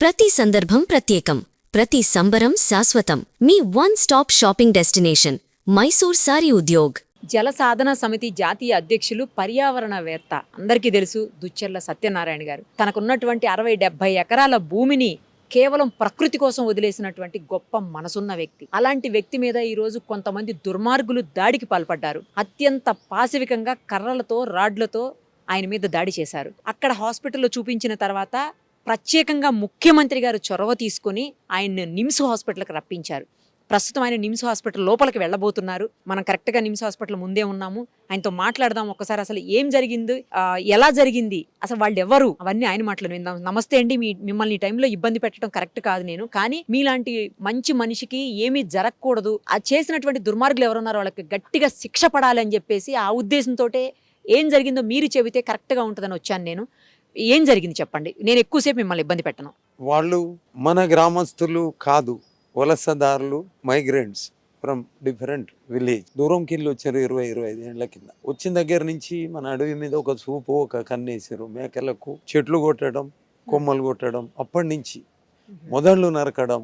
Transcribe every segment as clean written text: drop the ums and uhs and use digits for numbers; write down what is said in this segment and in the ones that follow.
ప్రతి సందర్భం ప్రత్యేకం, ప్రతి సంబరం శాశ్వతం. మీ one stop shopping destination Mysore Saree Udyog. జల సాధన సమితి జాతీయ అధ్యక్షులు పర్యావరణవేత్త అందరికీ తెలుసు దుచ్చెర్ల సత్యనారాయణ గారు. తనకున్నటువంటి 60-70 ఎకరాల భూమిని కేవలం ప్రకృతి కోసం వదిలేసినటువంటి గొప్ప మనసున్న వ్యక్తి. అలాంటి వ్యక్తి మీద ఈరోజు కొంతమంది దుర్మార్గులు దాడికి పాల్పడ్డారు. అత్యంత పాశవికంగా కర్రలతో రాడ్లతో ఆయన మీద దాడి చేశారు. అక్కడ హాస్పిటల్లో చూపించిన తర్వాత ప్రత్యేకంగా ముఖ్యమంత్రి గారు చొరవ తీసుకుని ఆయన్ని నిమ్స్ హాస్పిటల్కి రప్పించారు. ప్రస్తుతం ఆయన నిమ్స్ హాస్పిటల్ లోపలికి వెళ్ళబోతున్నారు. మనం కరెక్ట్గా నిమ్స్ హాస్పిటల్ ముందే ఉన్నాము. ఆయనతో మాట్లాడదాం ఒకసారి. అసలు ఏం జరిగింది, ఎలా జరిగింది, అసలు వాళ్ళు ఎవరు, అవన్నీ ఆయన మాటలు విందాం. నమస్తే అండి. మిమ్మల్ని ఈ టైంలో ఇబ్బంది పెట్టడం కరెక్ట్ కాదు నేను, కానీ మీలాంటి మంచి మనిషికి ఏమీ జరగకూడదు, ఆ చేసినటువంటి దుర్మార్గులు ఎవరున్నారో వాళ్ళకి గట్టిగా శిక్ష పడాలి అని చెప్పేసి ఆ ఉద్దేశంతో ఏం జరిగిందో మీరు చెబితే కరెక్ట్గా ఉంటుందని వచ్చాను నేను. ఏం జరిగింది చెప్పండి, నేను ఎక్కువసేపు మిమ్మల్ని ఇబ్బంది పెట్టను. వాళ్ళు మన గ్రామస్తులు కాదు, వలసదారులు, మైగ్రెంట్స్ ఫ్రమ్ డిఫరెంట్ విలేజ్. దూరంకి వెళ్ళి వచ్చారు 20-25 ఏళ్ల కింద. వచ్చిన దగ్గర నుంచి మన అడవి మీద ఒక చూపు, ఒక కన్నేసారు. మేకలకు చెట్లు కొట్టడం, కొమ్మలు కొట్టడం, అప్పటి నుంచి మొదళ్ళు నరకడం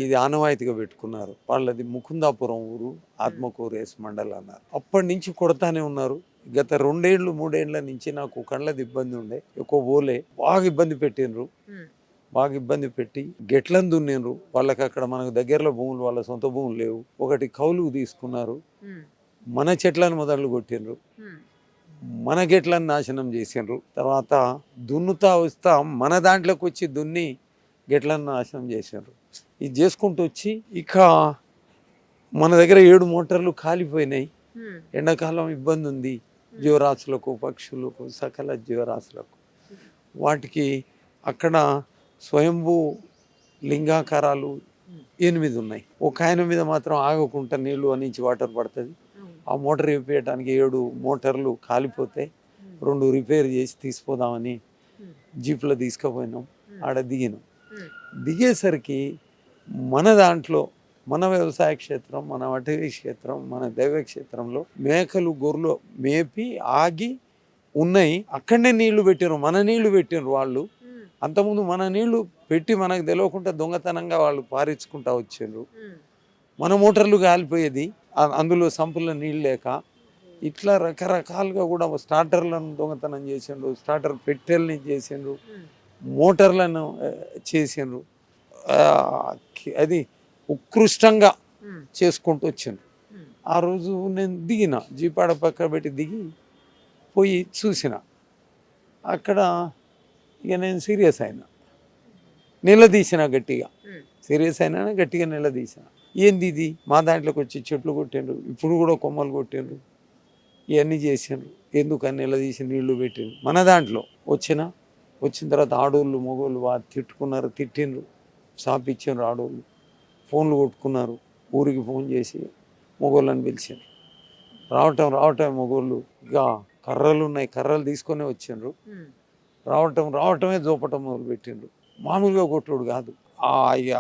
ఇది ఆనవాయితీగా పెట్టుకున్నారు. వాళ్ళది ముకుందాపురం ఊరు, ఆత్మకూరేస్ మండలం అన్నారు. అప్పటి నుంచి కొడతానే ఉన్నారు. గత 2-3 ఏళ్ల నుంచి నాకు కళ్ళది ఇబ్బంది ఉండే, ఎక్కువ పోలే, బాగా ఇబ్బంది పెట్టినరు. బాగా ఇబ్బంది పెట్టి గెట్లను దున్నినరు. వాళ్ళకి అక్కడ మనకు దగ్గరలో భూములు, వాళ్ళ సొంత భూములు లేవు. ఒకటి కౌలుకు తీసుకున్నారు. మన చెట్లను మొదలు కొట్టినరు, మన గెట్లను నాశనం చేసినారు. తర్వాత దున్నుతా వస్తా మన దాంట్లోకి వచ్చి దున్ని గెట్లను నాశనం చేసినారు. ఇది చేసుకుంటూ వచ్చి ఇక మన దగ్గర 7 మోటార్లు కాలిపోయినాయి. ఎండాకాలం ఇబ్బంది ఉంది జీవరాశులకు, పక్షులకు, సకల జీవరాశులకు. వాటికి అక్కడ స్వయంభూ లింగాకారాలు 8 ఉన్నాయి. ఒక ఆయన మీద మాత్రం ఆగకుండా నీళ్లు అనించి వాటర్ పడుతుంది. ఆ మోటార్ వేపేయడానికి 7 మోటార్లు కాలిపోతే 2 రిపేర్ చేసి తీసుకుపోదామని జీప్లో తీసుకుపోయినాం. ఆడ దిగినాం. దిగేసరికి మన దాంట్లో, మన వ్యవసాయ క్షేత్రం, మన అటవీ క్షేత్రం, మన దైవ క్షేత్రంలో మేకలు గొర్రెలు మేపి ఆగి ఉన్నాయి. అక్కడనే నీళ్లు పెట్టినారు, మన నీళ్లు పెట్టినారు వాళ్ళు. అంతకుముందు మన నీళ్లు పెట్టి మనకు తెలియకుండా దొంగతనంగా వాళ్ళు పారించుకుంటా వచ్చారు. మన మోటార్లు కాలిపోయేది, అందులో సంపుల్లో నీళ్ళు లేక. ఇట్లా రకరకాలుగా కూడా స్టార్టర్లను దొంగతనం చేసిండ్రు, స్టార్టర్ పెట్టెల్ని చేసిండ్రు, మోటార్లను చేసిండ్రు. అది ఉత్కృష్టంగా చేసుకుంటూ వచ్చిండ్రు. ఆ రోజు నేను దిగిన, జీపాడ పక్క పెట్టి దిగి పోయి చూసిన. అక్కడ ఇక నేను సీరియస్ అయినా, నిలదీసిన గట్టిగా. సీరియస్ అయినా గట్టిగా నిలదీసిన. ఏంది ఇది, మా దాంట్లోకి వచ్చి చెట్లు కొట్టిండ్రు, ఇప్పుడు కూడా కొమ్మలు కొట్టిండ్రు, ఇవన్నీ చేసిండ్రు, ఎందుకని నిలదీసి నీళ్లు పెట్టిండ్రు. మన దాంట్లో వచ్చిన తర్వాత ఆడోళ్ళు మగోళ్ళు వాళ్ళు తిట్టుకున్నారు, తిట్టిండ్రు, సాపిచ్చిండ్రు. ఆడోళ్ళు ఫోన్లు కొట్టుకున్నారు. ఊరికి ఫోన్ చేసి మగోళ్ళని పిలిచిండ్రు. రావటం మగోళ్ళు ఇక కర్రలు ఉన్నాయి, కర్రలు తీసుకొని వచ్చిండ్రు. రావటమే జోపటం మొదలు పెట్టిండ్రు. మామూలుగా కొట్టుడు కాదు. ఇక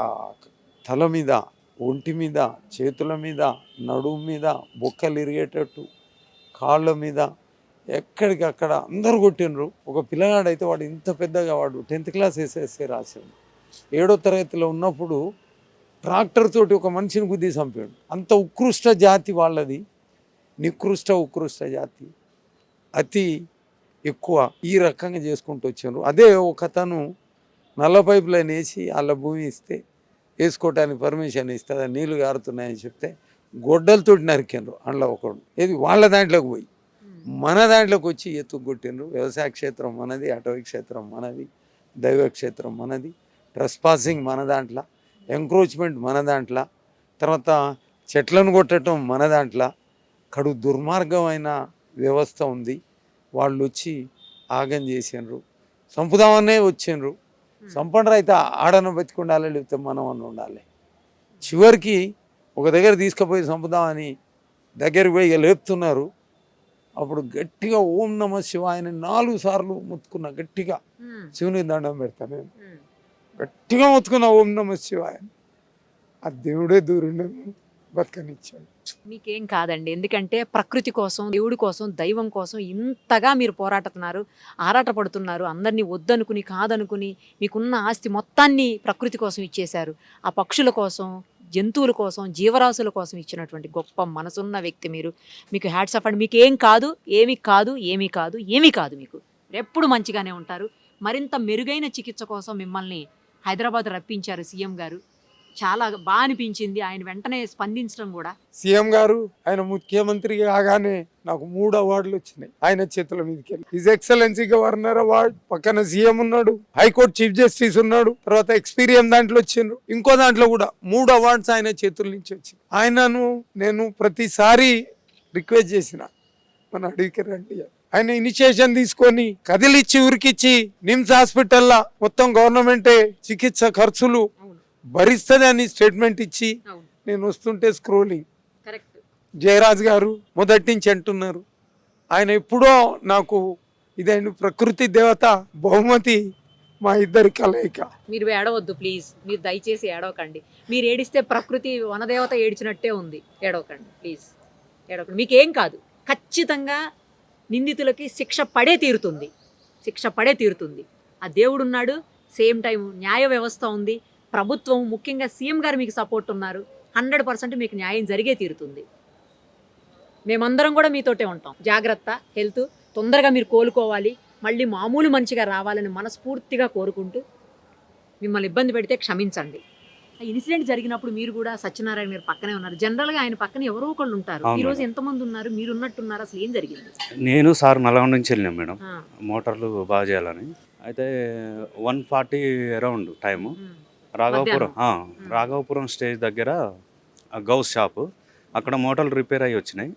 తల మీద, ఒంటి మీద, చేతుల మీద, నడుము మీద, బొక్కలు ఇరిగేటట్టు, కాళ్ళ మీద, ఎక్కడికక్కడ అందరు కొట్టిండ్రు. ఒక పిల్లగాడైతే వాడు ఇంత పెద్దగా, వాడు 10th క్లాస్ SSC రాసిండు. 7వ తరగతిలో ఉన్నప్పుడు ట్రాక్టర్ తోటి ఒక మనిషిని గుద్ది చంపాడు. అంత ఉత్కృష్ట జాతి వాళ్ళది, ఉత్కృష్ట జాతి. అతి ఎక్కువ ఈ రకంగా చేసుకుంటూ వచ్చారు. అదే ఒక అతను నల్ల పైప్ లైన్ వేసి వాళ్ళ భూమి ఇస్తే వేసుకోవటానికి పర్మిషన్ ఇస్తే అది నీళ్లు గారుతున్నాయని చెప్తే గొడ్డలతోటి నరికిండ్రు. అందులో ఒకడు ఏది వాళ్ళ దాంట్లోకి పోయి మన దాంట్లోకి వచ్చి ఎత్తుకొట్టిండ్రు. వ్యవసాయ క్షేత్రం మనది, అటవీ క్షేత్రం మనది, దైవ క్షేత్రం మనది, ట్రెస్పాసింగ్ మన దాంట్లో, ఎంక్రోచ్మెంట్ మన దాంట్లో, తర్వాత చెట్లను కొట్టడం మన దాంట్లో. కడు దుర్మార్గమైన వ్యవస్థ ఉంది. వాళ్ళు వచ్చి ఆగం చేసిండ్రు, చంపుదామనే వచ్చిండ్రు. చంపండ్రు అయితే ఆడన బతికుండాలి, లేకపోతే మనం అన్న ఉండాలి. చివరికి ఒక దగ్గర తీసుకుపోయి చంపుదామని దగ్గరికి పోయి లేపుతున్నారు. అప్పుడు గట్టిగా ఓం నమ శివాయని 4 సార్లు ముత్తుకున్నా. గట్టిగా శివుని దండం పెడతాను నేను. గట్టిగా ముత్తుకున్నా ఓం నమ శివాయ. ఆ దేవుడే దూరుండే బతకనిచ్చాడు. కావచ్చు. మీకేం కాదండి. ఎందుకంటే ప్రకృతి కోసం, దేవుడి కోసం, దైవం కోసం ఇంతగా మీరు ఆరాటపడుతున్నారు. అందరిని వద్దనుకుని, కాదనుకుని మీకున్న ఆస్తి మొత్తాన్ని ప్రకృతి కోసం ఇచ్చేశారు. ఆ పక్షుల కోసం, జంతువుల కోసం, జీవరాశుల కోసం ఇచ్చినటువంటి గొప్ప మనసున్న వ్యక్తి మీరు. మీకు హ్యాట్స్ ఆఫ్ అండి. మీకేం కాదు, ఏమీ కాదు, ఏమీ కాదు, ఏమీ కాదు మీకు. ఎప్పుడు మంచిగానే ఉంటారు. మరింత మెరుగైన చికిత్స కోసం మిమ్మల్ని హైదరాబాద్ రప్పించారు సీఎం గారు. చాలా బాగా అనిపించింది ఆయన వెంటనే స్పందించడం కూడా. సీఎం గారు ఆయన ముఖ్యమంత్రి కాగానే నాకు 3 అవార్డులు వచ్చినాయి ఆయన చేతుల మీదకి వెళ్ళి. హిజ్ ఎక్సలెన్సీ గవర్నర్ అవార్డు, పక్కన సీఎం ఉన్నాడు, హైకోర్టు చీఫ్ జస్టిస్ ఉన్నాడు, తర్వాత ఎక్స్పీరియన్స్ దాంట్లో వచ్చిండ్రు, ఇంకో దాంట్లో కూడా 3 అవార్డ్స్ ఆయన చేతుల నుంచి వచ్చి. ఆయనను నేను ప్రతిసారి రిక్వెస్ట్ చేసిన మన అడవికి రండి. ఆయన ఇనిషియేషన్ తీసుకొని కదిలిచ్చి ఉరికిచ్చి నిమ్స్ హాస్పిటల్లో మొత్తం గవర్నమెంటే చికిత్స ఖర్చులు భరిస్తుంది అని స్టేట్మెంట్ ఇచ్చి నేను వస్తుంటే స్క్రోలింగ్ జయరాజ్ గారు మొదటి నుంచి అంటున్నారు. ఆయన ఎప్పుడో నాకు ఇదైన ప్రకృతి దేవత బహుమతి మా ఇద్దరి కలయిక. మీరు ఏడవద్దు ప్లీజ్, మీరు దయచేసి ఏడవకండి. మీరు ఏడిస్తే ప్రకృతి వనదేవత ఏడ్చినట్టే ఉంది. ఏడవకండి ప్లీజ్, ఏడవకండి. మీకేం కాదు. ఖచ్చితంగా నిందితులకి శిక్ష పడే తీరుతుంది, శిక్ష పడే తీరుతుంది. ఆ దేవుడు ఉన్నాడు, సేమ్ టైం న్యాయ వ్యవస్థ ఉంది, ప్రభుత్వం ముఖ్యంగా సీఎం గారు మీకు సపోర్ట్ ఉన్నారు. 100% మీకు న్యాయం జరిగే తీరుతుంది. మేమందరం కూడా మీతోటే ఉంటాం. జాగ్రత్త, హెల్త్, తొందరగా మీరు కోలుకోవాలి, మళ్ళీ మామూలు మనిషిగా రావాలని మనస్ఫూర్తిగా కోరుకుంటూ మిమ్మల్ని ఇబ్బంది పెడితే క్షమించండి. ఆ ఇన్సిడెంట్ జరిగినప్పుడు మీరు కూడా సత్యనారాయణ గారు పక్కనే ఉన్నారు. జనరల్గా ఆయన పక్కన ఎవరో ఒకళ్ళు ఉంటారు. ఈ రోజు ఎంతమంది ఉన్నారు? మీరు ఉన్నట్టున్నారు. అసలు ఏం జరిగింది? నేను సార్ నల్గొండ నుంచి వెళ్ళినాం మేడం, మోటార్లు బాగా చేయాలని. అయితే 1:40 అరౌండ్ టైము రాఘవపురం స్టేజ్ దగ్గర గౌస్ షాపు, అక్కడ మోటార్లు రిపేర్ అయ్యి వచ్చినాయి.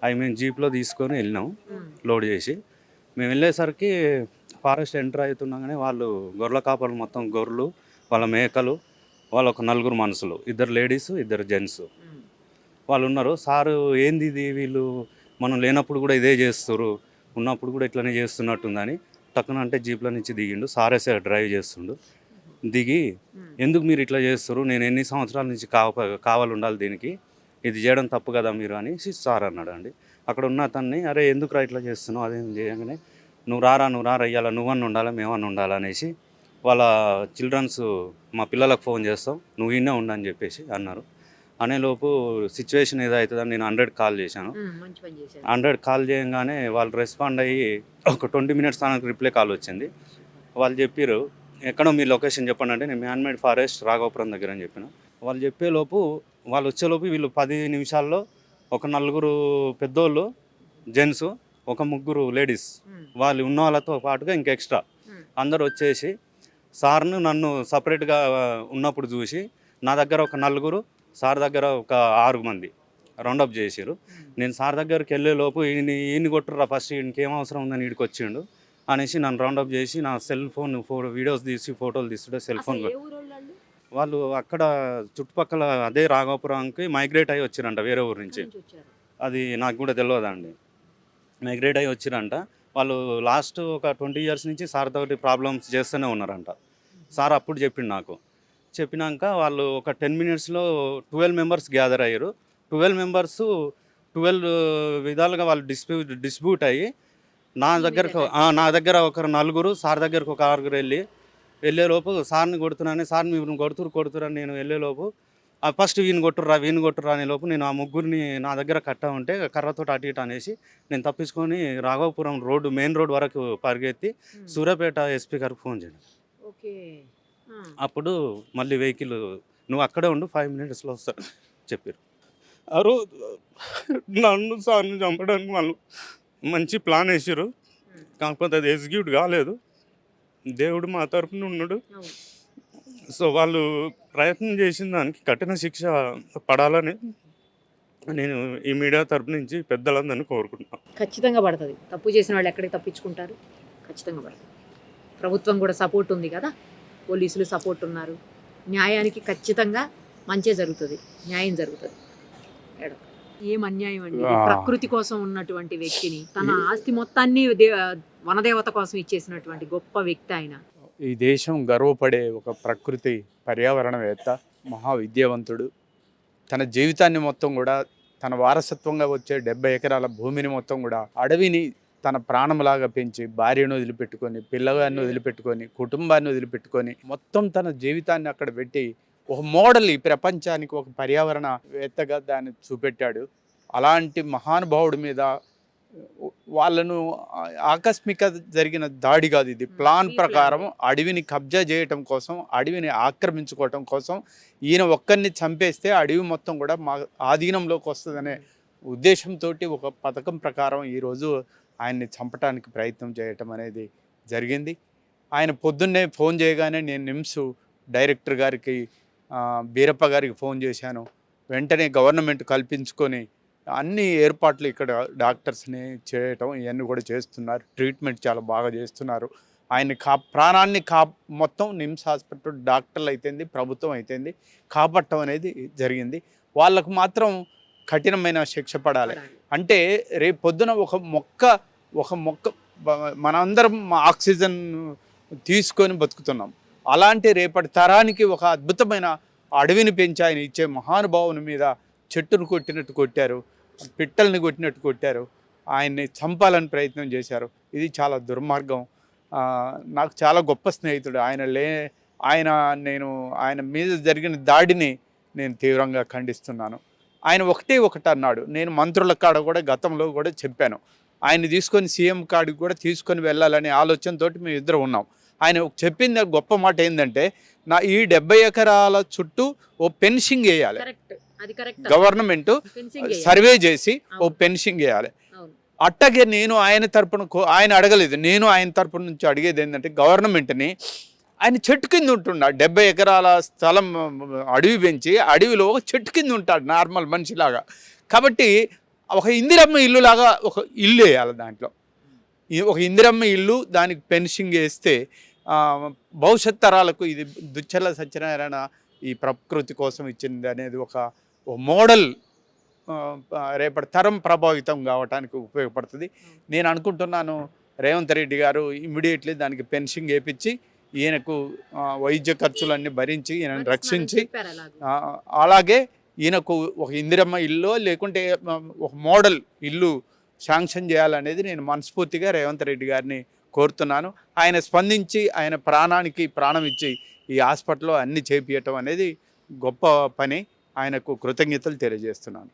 అవి మేము జీప్లో తీసుకొని వెళ్ళినాం లోడ్ చేసి. మేము వెళ్ళేసరికి ఫారెస్ట్ ఎంటర్ అవుతున్నాగానే వాళ్ళు గొర్రెల కాపర్లు, మొత్తం గొర్రెలు, వాళ్ళ మేకలు, వాళ్ళు ఒక 4 మనుషులు, 2 లేడీస్ 2 జెంట్స్ వాళ్ళు ఉన్నారు. సారు ఏంది ఇది, వీళ్ళు మనం లేనప్పుడు కూడా ఇదే చేస్తారు, ఉన్నప్పుడు కూడా ఇట్లనే చేస్తున్నట్టుందని టక్కున అంటే జీప్లో నుంచి దిగిండు. సారేసే డ్రైవ్ చేస్తుండు. దిగి ఎందుకు మీరు ఇట్లా చేస్తారు, నేను ఎన్ని సంవత్సరాల నుంచి కావాలి ఉండాలి దీనికి, ఇది చేయడం తప్పు కదా మీరు అని సార్ అన్నాడు అండి. అక్కడ ఉన్న అతన్ని, అరే ఎందుకు ఇట్లా చేస్తున్నావు, అదేం చేయగానే నువ్వు రారా అయ్యాలా, నువ్వన్న ఉండాలా మేమన్నా ఉండాలా అనేసి వాళ్ళ చిల్డ్రన్స్ మా పిల్లలకు ఫోన్ చేస్తాం, నువ్వు ఈయనే ఉండని చెప్పేసి అన్నారు. అనేలోపు సిచ్యువేషన్ ఏదవుతుందని నేను 100 కాల్ చేశాను. 100 కాల్ చేయగానే వాళ్ళు రెస్పాండ్ అయ్యి ఒక 20 మినిట్స్ నాకు రిప్లై కాల్ వచ్చింది. వాళ్ళు చెప్పారు ఎక్కడో మీ లొకేషన్ చెప్పండి అంటే నేను మ్యాన్మేడ్ ఫారెస్ట్ రాఘవపురం దగ్గర అని చెప్పిన. వాళ్ళు చెప్పేలోపు వాళ్ళు వచ్చేలోపు వీళ్ళు 10 నిమిషాల్లో ఒక 4 పెద్దోళ్ళు జెంట్స్, ఒక 3 లేడీస్, వాళ్ళు ఉన్న వాళ్ళతో పాటుగా ఇంకా ఎక్స్ట్రా అందరు వచ్చేసి సార్ను నన్ను సపరేట్గా ఉన్నప్పుడు చూసి నా దగ్గర ఒక 4, సార్ దగ్గర ఒక 6 మంది రౌండప్ చేసారు. నేను సార్ దగ్గరికి వెళ్ళేలోపు ఈయన్ని కొట్టుర్రా ఫస్ట్, ఈయనకి ఏం అవసరం ఉందని ఈడికి వచ్చిండు అనేసి నన్ను రౌండప్ చేసి నా సెల్ ఫోన్ వీడియోస్ తీసి ఫోటోలు తీస్తుంటే సెల్ ఫోన్ వాళ్ళు అక్కడ చుట్టుపక్కల అదే రాఘవపురంకి మైగ్రేట్ అయ్యి వచ్చిరంట వేరే ఊరు నుంచి. అది నాకు కూడా తెలియదండి. మైగ్రేట్ అయ్యి వచ్చిరంట. వాళ్ళు లాస్ట్ ఒక 20 years నుంచి సార్ తోటి ప్రాబ్లమ్స్ చేస్తూనే ఉన్నారంట. సార్ అప్పుడు చెప్పిండు నాకు. చెప్పినాక వాళ్ళు ఒక 10 minutesలో 12 members గ్యాదర్ అయ్యారు. 12 members 12 విధాలుగా వాళ్ళు డిస్ప్యూట్ అయ్యి నా దగ్గర ఒక 4, సార్ దగ్గరకు ఒక 6 వెళ్ళేలోపు సార్ని కొడుతున్నాను, సార్ మీరు కొడుతురని నేను వెళ్ళేలోపు ఫస్ట్ వీని కొట్టుర్రా అనేలోపు నేను ఆ 3 నా దగ్గర కట్ట ఉంటే కర్రతో అటు ఇటు అనేసి నేను తప్పించుకొని రాఘవపురం రోడ్డు మెయిన్ రోడ్ వరకు పరిగెత్తి సూర్యాపేట ఎస్పీ గారికి ఫోన్ చేయను. అప్పుడు మళ్ళీ వెహికల్ నువ్వు అక్కడే ఉండు 5 minutesలో వస్తా చెప్పారు. ఆ రోజు నన్ను సార్ని చంపడానికి వాళ్ళు మంచి ప్లాన్ వేసారు, కాకపోతే అది ఎగ్జిక్యూట్ కాలేదు. దేవుడు మా తరఫున ఉన్నాడు. సో వాళ్ళు ప్రయత్నం చేసిన దానికి కఠిన శిక్ష పడాలని నేను ఈ మీడియా తరపు నుంచి పెద్దలందరినీ కోరుకుంటున్నాను. ఖచ్చితంగా పడుతుంది. తప్పు చేసిన వాళ్ళు ఎక్కడికి తప్పించుకుంటారు? ఖచ్చితంగా పడుతుంది. ప్రభుత్వం కూడా సపోర్ట్ ఉంది కదా, పోలీసులు సపోర్ట్ ఉన్నారు. న్యాయానికి ఖచ్చితంగా మంచే జరుగుతుంది, న్యాయం జరుగుతుంది. ఏం అన్యాయం అండి. ప్రకృతి కోసం ఉన్నటువంటి వ్యక్తిని, తన ఆస్తి మొత్తాన్ని వనదేవత కోసం ఇచ్చేసినటువంటి గొప్ప వ్యక్తి ఆయన. ఈ దేశం గర్వపడే ఒక ప్రకృతి పర్యావరణవేత్త, మహా విద్యావంతుడు. తన జీవితాన్ని మొత్తం కూడా తన వారసత్వంగా వచ్చే 70 ఎకరాల భూమిని మొత్తం కూడా అడవిని తన ప్రాణంలాగా పెంచి భార్యను వదిలిపెట్టుకొని పిల్లగాన్ని వదిలిపెట్టుకొని కుటుంబాన్ని వదిలిపెట్టుకొని మొత్తం తన జీవితాన్ని అక్కడ పెట్టి ఒక మోడల్ ఈ ప్రపంచానికి ఒక పర్యావరణవేత్తగా దాన్ని చూపెట్టాడు. అలాంటి మహానుభావుడి మీద వాళ్ళను ఆకస్మిక జరిగిన దాడి కాదు, ఇది ప్లాన్ ప్రకారం అడవిని కబ్జా చేయటం కోసం, అడవిని ఆక్రమించుకోవటం కోసం ఈయన ఒక్కరిని చంపేస్తే అడవి మొత్తం కూడా మా ఆధీనంలోకి వస్తుందనే ఉద్దేశంతో ఒక పథకం ప్రకారం ఈరోజు ఆయన్ని చంపడానికి ప్రయత్నం చేయటం అనేది జరిగింది. ఆయన పొద్దున్నే ఫోన్ చేయగానే నేను నిమ్స్ డైరెక్టర్ గారికి బీరప్ప గారికి ఫోన్ చేశాను. వెంటనే గవర్నమెంట్ కల్పించుకొని అన్ని ఏర్పాట్లు ఇక్కడ డాక్టర్స్ని చేయటం ఇవన్నీ కూడా చేస్తున్నారు. ట్రీట్మెంట్ చాలా బాగా చేస్తున్నారు. ఆయన ప్రాణాన్ని మొత్తం నిమ్స్ హాస్పిటల్ డాక్టర్లు అయితేంది, ప్రభుత్వం అయితేంది కాపాడటం అనేది జరిగింది. వాళ్ళకు మాత్రం కఠినమైన శిక్ష పడాలి. అంటే రేపు పొద్దున ఒక మొక్క మనందరం ఆక్సిజన్ తీసుకొని బతుకుతున్నాం. అలాంటి రేపటి తరానికి ఒక అద్భుతమైన అడవిని పెంచి ఆయన ఇచ్చే మహానుభావుని మీద చెట్టును కొట్టినట్టు కొట్టారు, పిట్టల్ని కొట్టినట్టు కొట్టారు, ఆయన్ని చంపాలని ప్రయత్నం చేశారు. ఇది చాలా దుర్మార్గం. నాకు చాలా గొప్ప స్నేహితుడు ఆయన మీద జరిగిన దాడిని నేను తీవ్రంగా ఖండిస్తున్నాను. ఆయన ఒకటి అన్నాడు, నేను మంత్రుల కాడ కూడా గతంలో కూడా చెప్పాను, ఆయన తీసుకొని సీఎం కాడికి కూడా తీసుకొని వెళ్ళాలనే ఆలోచనతో మేము ఇద్దరు ఉన్నాం. ఆయన చెప్పింది గొప్ప మాట ఏంటంటే, నా ఈ 70 ఎకరాల చుట్టూ ఓ ఫెన్సింగ్ వేయాలి, గవర్నమెంట్ సర్వే చేసి ఓ ఫెన్సింగ్ వేయాలి. అట్టగే నేను ఆయన తరపున ఆయన అడగలేదు, నేను ఆయన తరపున నుంచి అడిగేది ఏంటంటే గవర్నమెంట్ని, ఆయన చెట్టు కింద ఉంటున్నా 70 ఎకరాల స్థలం అడవి పెంచి అడవిలో ఒక చెట్టు కింద ఉంటాడు నార్మల్ మనిషిలాగా. కాబట్టి ఒక ఇందిరమ్మ ఇల్లు లాగా ఒక ఇల్లు వేయాలి, దాంట్లో ఒక ఇందిరమ్మ ఇల్లు, దానికి ఫెన్సింగ్ వేస్తే భవిష్యత్ తరాలకు ఇది దుచ్చర్ల సత్యనారాయణ ఈ ప్రకృతి కోసం ఇచ్చింది అనేది ఒక మోడల్ రేపటి తరం ప్రభావితం కావడానికి ఉపయోగపడుతుంది. నేను అనుకుంటున్నాను రేవంత్ రెడ్డి గారు ఇమ్మీడియట్లీ దానికి ఫెన్సింగ్ వేయించి ఈయనకు వైద్య ఖర్చులన్నీ భరించి ఈయనను రక్షించి, అలాగే ఈయనకు ఒక ఇందిరమ్మ ఇల్లు లేకుంటే ఒక మోడల్ ఇల్లు శాంక్షన్ చేయాలనేది నేను మనస్ఫూర్తిగా రేవంత్ రెడ్డి గారిని కోరుతున్నాను. ఆయన స్పందించి ఆయన ప్రాణానికి ప్రాణం ఇచ్చి ఈ హాస్పిటల్లో అన్ని చేపియటం అనేది గొప్ప పని. ఆయనకు కృతజ్ఞతలు తెలియజేస్తున్నాను.